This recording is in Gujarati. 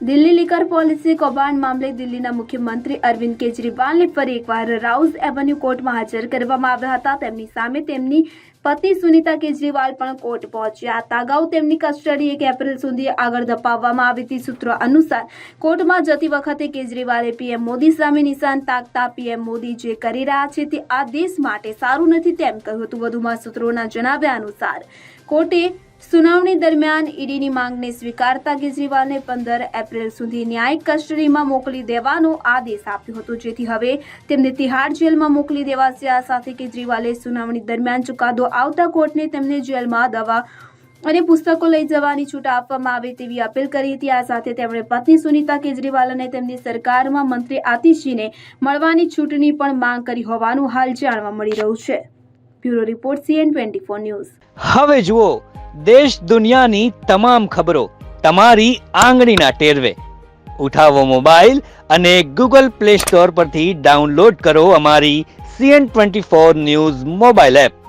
દિલ્હી લીકર પોલિસી કૌભાંડ મામલે દિલ્હીના મુખ્યમંત્રી અરવિંદ કેજરીવાલને ફરી એકવાર રાઉઝ એવન્યુ કોર્ટમાં હાજર કરવામાં આવ્યા હતા। તેમની સામે તેમની પત્ની સુનીતા કેજરીવાલ પણ કોર્ટ પહોંચ્યા હતા। અગાઉ તેમની કસ્ટડી 1 એપ્રિલ સુધી આગળ ધપાવવામાં આવી હતી। સૂત્રો અનુસાર કોર્ટમાં જતી વખતે કેજરીવાલે પીએમ મોદી સામે નિશાન તાકતા પીએમ મોદી જે કરી રહ્યા છે તે આ દેશ માટે સારું નથી તેમ કહ્યું હતું। વધુમાં સૂત્રોના જણાવ્યા અનુસાર કોર્ટે સુનાવણી દરમિયાન ઈડીની માંગને સ્વીકારતા કેજરીવાલને 15 એપ્રિલ સુધી ન્યાયિક કસ્ટડીમાં મોકલી દેવાનો આદેશ આપ્યો હતો, જેથી હવે તેમને તિહાડ જેલમાં મોકલી દેવાશે। આ સાથે કેજરીવાલે સુનાવણી દરમિયાન ચુકાદો આવતા કોર્ટને તેમને જેલમાં દવા અને પુસ્તકો લઈ જવાની છૂટ આપવામાં આવે તેવી અપીલ કરી હતી। આ સાથે તેમણે પત્ની સુનીતા કેજરીવાલ અને તેમની સરકારમાં મંત્રી આતિશજીને મળવાની છૂટની પણ માંગ કરી હોવાનું હાલ જાણવા મળી રહ્યું છે। Bureau report CN24 news. હવે જુઓ દેશ દુનિયાની તમામ ખબરો તમારી આંગળીના ટેરવે। ઉઠાવો મોબાઈલ અને Google Play Store પરથી ડાઉનલોડ કરો અમારી CN24 ન્યૂઝ મોબાઈલ એપ।